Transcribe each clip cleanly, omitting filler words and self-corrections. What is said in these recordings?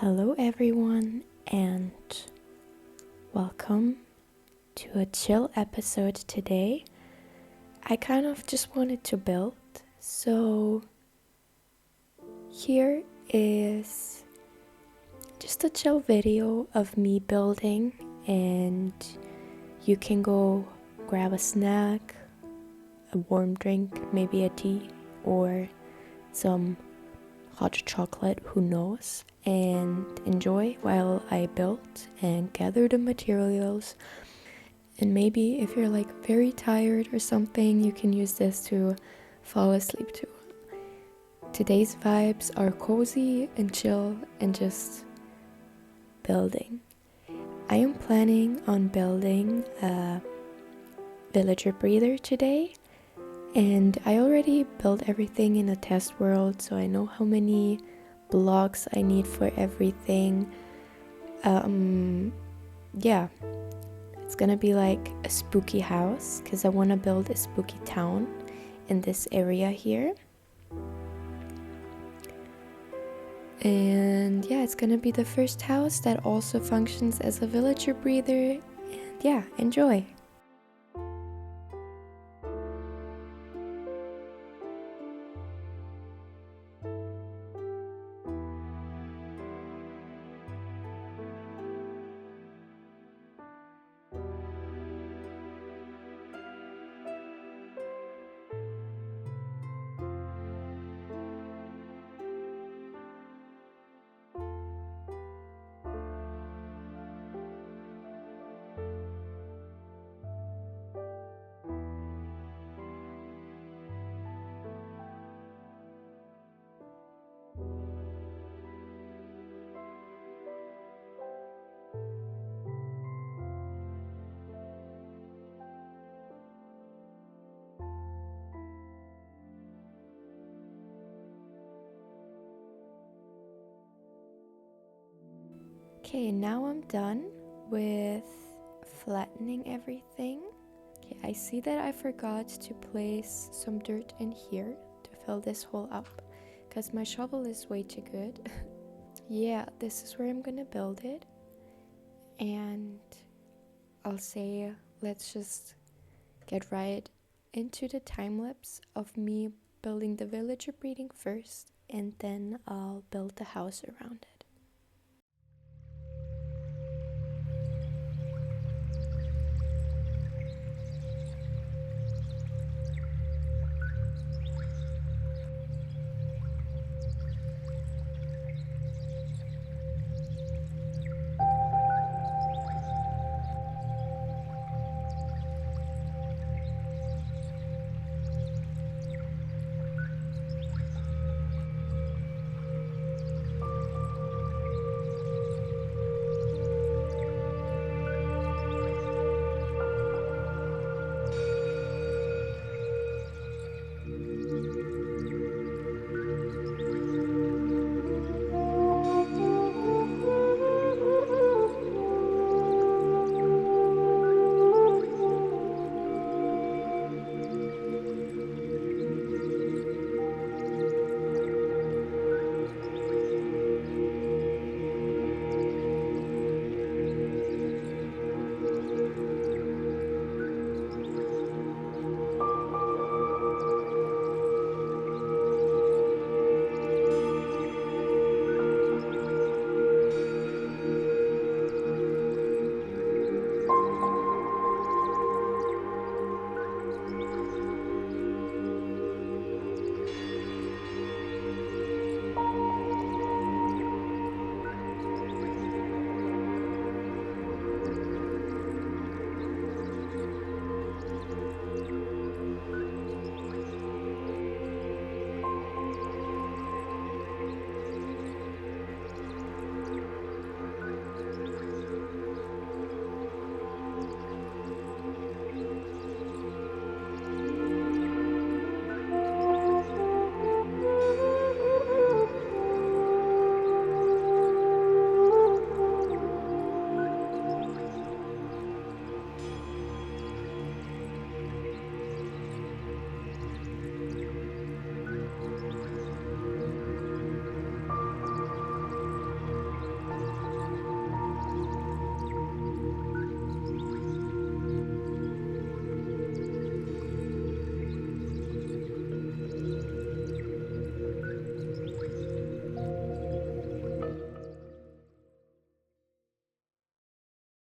Hello everyone and welcome to a chill episode today. I kind of just wanted to build, so here is just a chill video of me building, and you can go grab a snack, a warm drink, maybe a tea or some hot chocolate, who knows, and enjoy while I build and gather the materials. And maybe if you're like very tired or something, you can use this to fall asleep too. Today's vibes are cozy and chill and just building. I am planning on building a villager breeder today, and I already built everything in a test world, so I know how many blocks I need for everything. Yeah, it's gonna be like a spooky house because I want to build a spooky town in this area here. And yeah, it's gonna be the first house that also functions as a villager breeder. And yeah, enjoy. Okay, now I'm done with flattening everything. Okay, I see that I forgot to place some dirt in here to fill this hole up because my shovel is way too good. Yeah, this is where I'm gonna build it, and I'll say let's just get right into the time lapse of me building the villager breeding first, and then I'll build the house around it.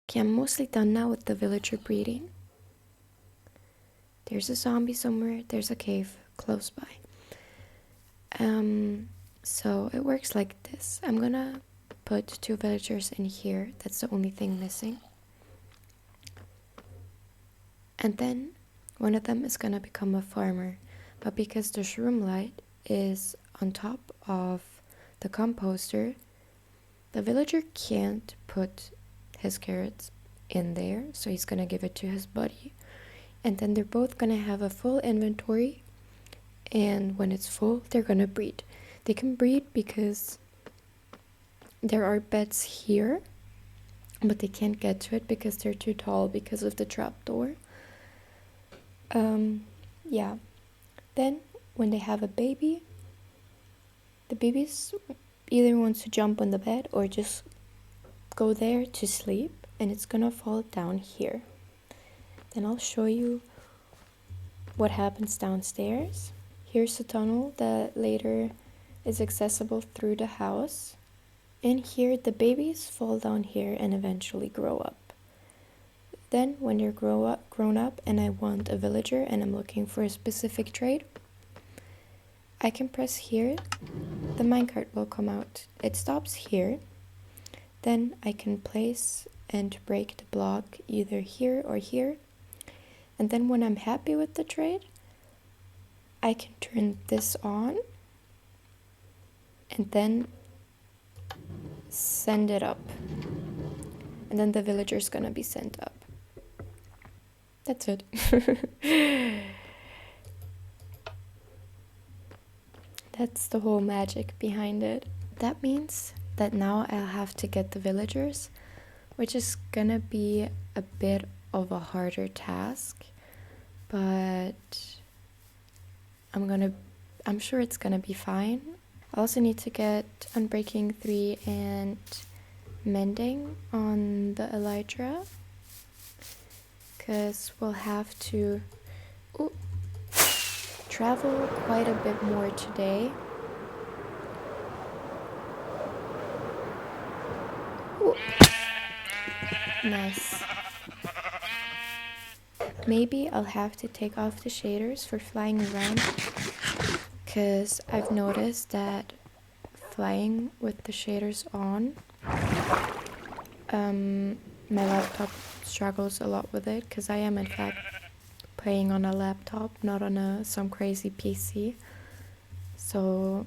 Okay, I'm mostly done now with the villager breeding. There's a zombie somewhere. There's a cave close by. So it works like this. I'm gonna put 2 villagers in here. That's the only thing missing. And then one of them is gonna become a farmer. But because the shroom light is on top of the composter, the villager can't put his carrots in there, so he's gonna give it to his buddy. And then they're both gonna have a full inventory, and when it's full, they're gonna breed. They can breed because there are beds here, but they can't get to it because they're too tall because of the trapdoor. Yeah. Then when they have a baby, the baby's either wants to jump on the bed or just go there to sleep, and it's gonna fall down here. Then I'll show you what happens downstairs. Here's a tunnel that later is accessible through the house. In here, the babies fall down here and eventually grow up. Then when they're grown up and I want a villager and I'm looking for a specific trade, I can press here, the minecart will come out. It stops here. Then I can place and break the block either here or here. And then when I'm happy with the trade, I can turn this on and then send it up. And then the villager's gonna be sent up. That's it. That's the whole magic behind it. That means that now I'll have to get the villagers, which is gonna be a bit of a harder task, but I'm sure it's gonna be fine. I also need to get Unbreaking 3 and Mending on the Elytra, because we'll have to travel quite a bit more today. Ooh. Nice. Maybe I'll have to take off the shaders for flying around, because I've noticed that flying with the shaders on, my laptop struggles a lot with it, because I am in fact playing on a laptop, not on some crazy PC. So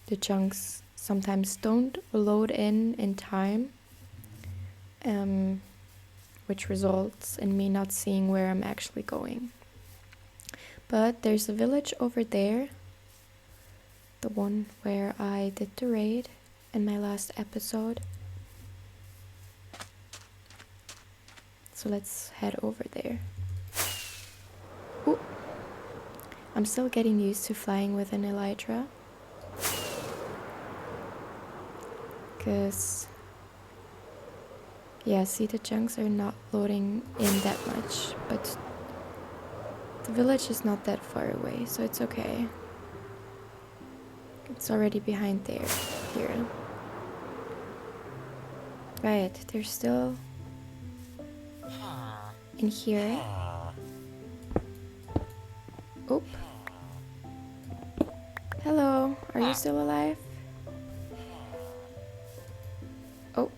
the chunks sometimes don't load in time, which results in me not seeing where I'm actually going. But there's a village over there, the one where I did the raid in my last episode. So let's head over there. Ooh. I'm still getting used to flying with an elytra, because yeah, see, the chunks are not loading in that much, but the village is not that far away, so it's okay. It's already behind there. Here. Right, they're still in here. Oop. Hello, are you still alive? Oh.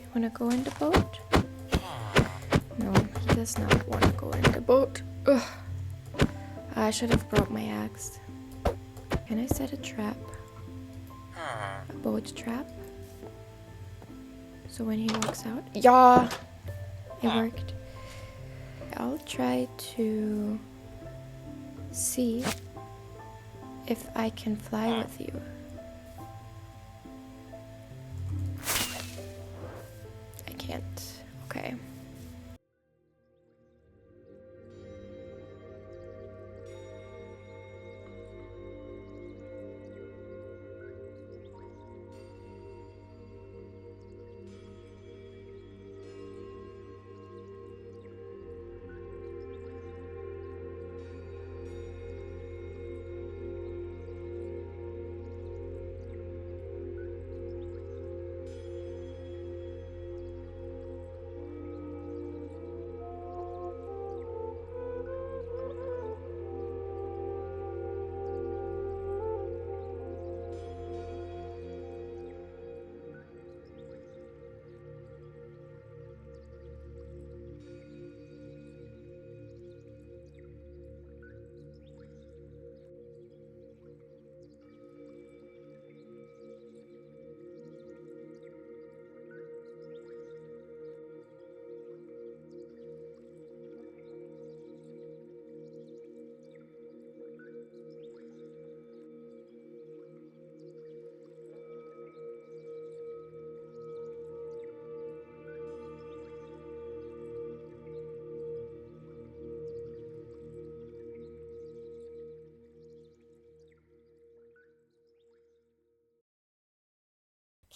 You wanna go in the boat? No, he does not want to go in the boat. Ugh. I should have brought my axe. Can I set a trap? A boat trap? So when he walks out... Yeah! It worked. I'll try to see if I can fly with you. I can't. Okay.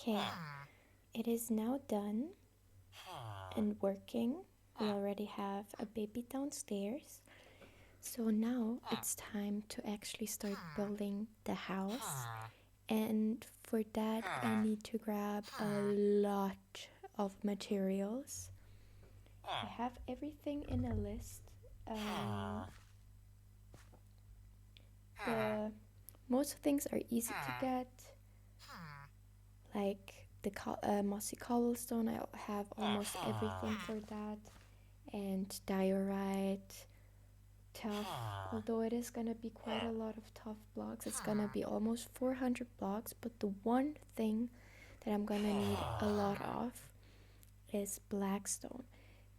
Okay, it is now done and working. We already have a baby downstairs. So now it's time to actually start building the house. And for that, I need to grab a lot of materials. I have everything in a list. The most things are easy to get, like the mossy cobblestone. I have almost everything for that, and diorite, tough. Although it is gonna be quite a lot of tough blocks, it's gonna be almost 400 blocks. But the one thing that I'm gonna need a lot of is blackstone,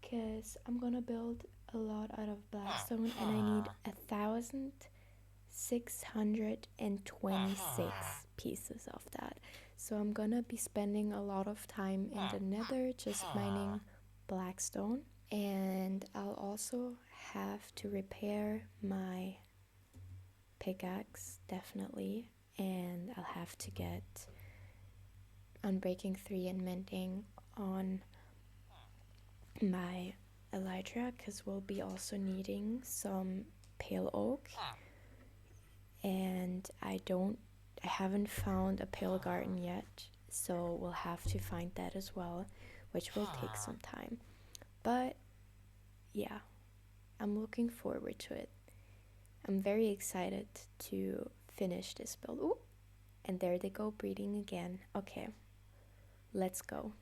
because I'm gonna build a lot out of blackstone, and I need 1,626 pieces of that. So I'm gonna be spending a lot of time in the nether just mining blackstone. And I'll also have to repair my pickaxe, definitely. And I'll have to get Unbreaking 3 and Mending on my elytra, because we'll be also needing some pale oak. And I haven't found a pale garden yet, so we'll have to find that as well, which will take some time. But yeah, I'm looking forward to it. I'm very excited to finish this build. Ooh, and there they go, breeding again. Okay, let's go.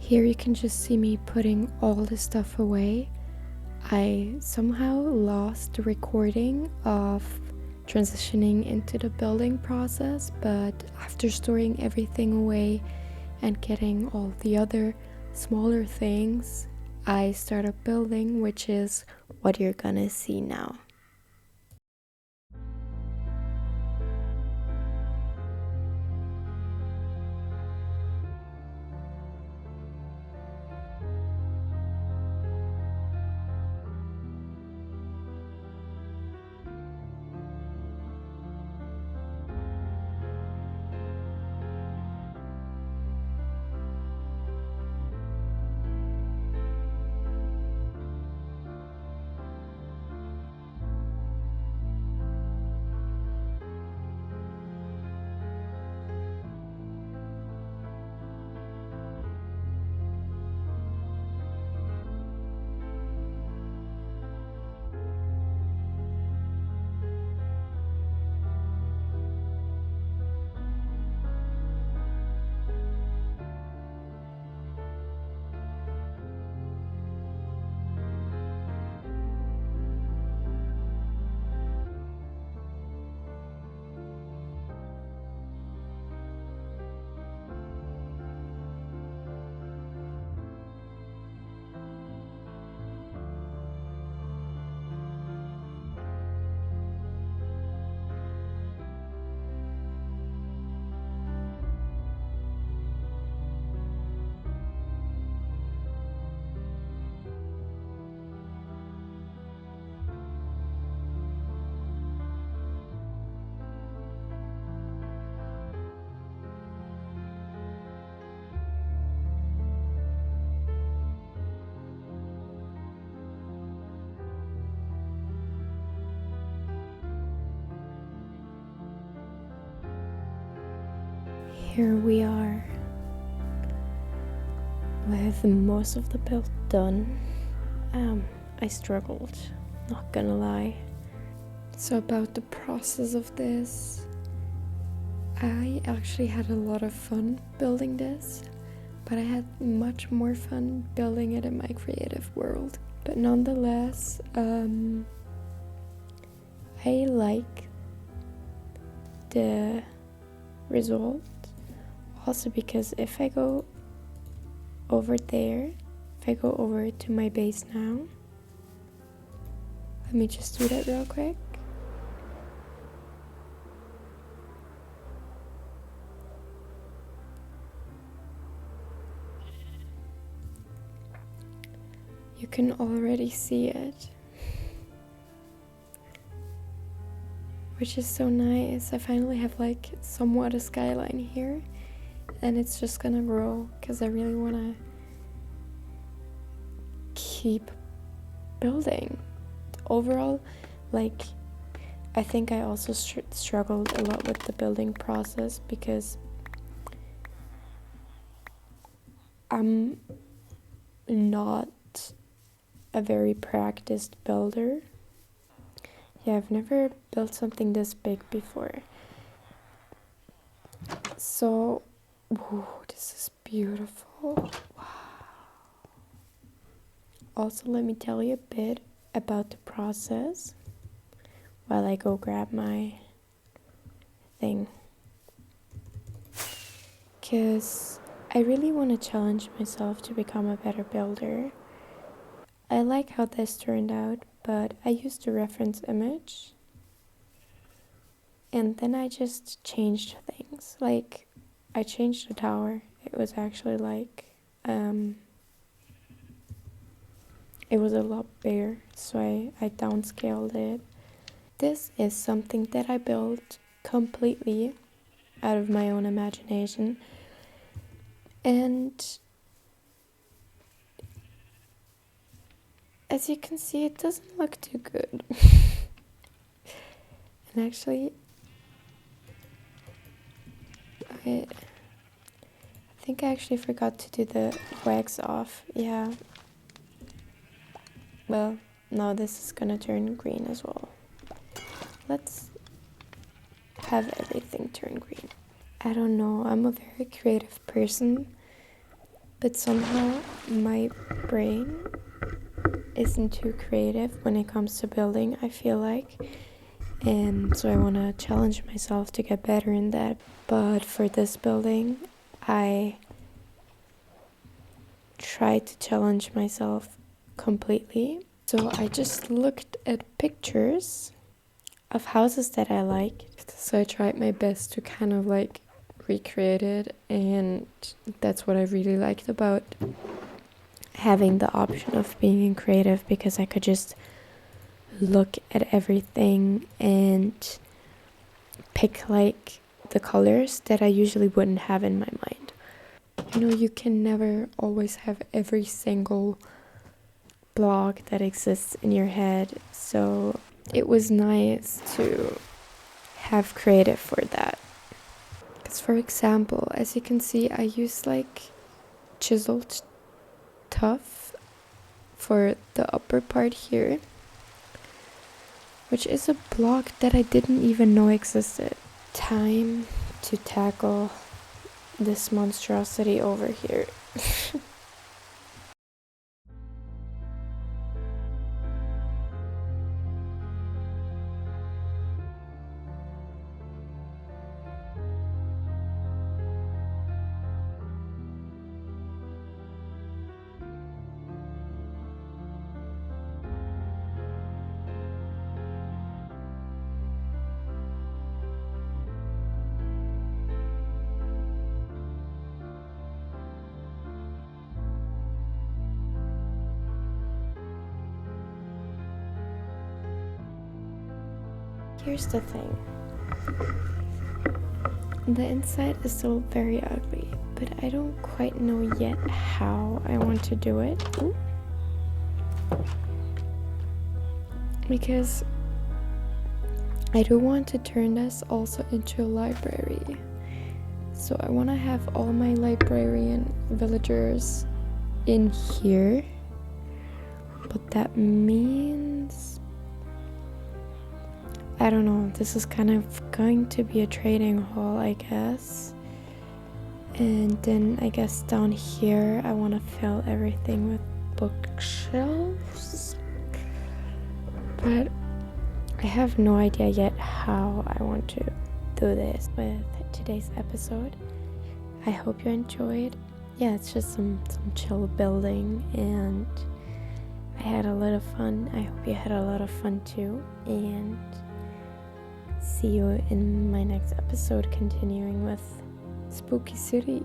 Here you can just see me putting all the stuff away. I somehow lost the recording of transitioning into the building process, but after storing everything away and getting all the other smaller things, I started building, which is what you're gonna see now. Here we are with most of the build done. I struggled, not gonna lie. So about the process of this, I actually had a lot of fun building this, but I had much more fun building it in my creative world. But nonetheless, I like the result. Also because if I go over there, if I go over to my base now, let me just do that real quick. You can already see it, which is so nice. I finally have like somewhat a skyline here. And it's just gonna grow because I really want to keep building. Overall, like, I think I also struggled a lot with the building process because I'm not a very practiced builder. Yeah, I've never built something this big before. So ooh, this is beautiful. Wow. Also, let me tell you a bit about the process while I go grab my thing. Because I really want to challenge myself to become a better builder. I like how this turned out, but I used a reference image. And then I just changed things. Like, I changed the tower. It was actually like, it was a lot bigger, so I downscaled it. This is something that I built completely out of my own imagination. And as you can see, it doesn't look too good. And actually, I think I actually forgot to do the wax off. Yeah. Well, now this is gonna turn green as well. Let's have everything turn green. I don't know, I'm a very creative person, but somehow my brain isn't too creative when it comes to building, I feel like. And so I want to challenge myself to get better in that. But for this building, I tried to challenge myself completely. So I just looked at pictures of houses that I liked. So I tried my best to kind of like recreate it, and that's what I really liked about having the option of being creative, because I could just look at everything and pick like the colors that I usually wouldn't have in my mind. You know, you can never always have every single block that exists in your head, so it was nice to have creative for that. Because for example, as you can see, I use like chiseled tuff for the upper part here, which is a block that I didn't even know existed. Time to tackle this monstrosity over here. Here's the thing. The inside is still very ugly, but I don't quite know yet how I want to do it. Ooh. Because I do want to turn this also into a library. So I want to have all my librarian villagers in here. But that means, I don't know, this is kind of going to be a trading hall, I guess. And then I guess down here I want to fill everything with bookshelves. But I have no idea yet how I want to do this with today's episode. I hope you enjoyed. Yeah, it's just some chill building, and I had a lot of fun. I hope you had a lot of fun too, and see you in my next episode, continuing with Spooky City.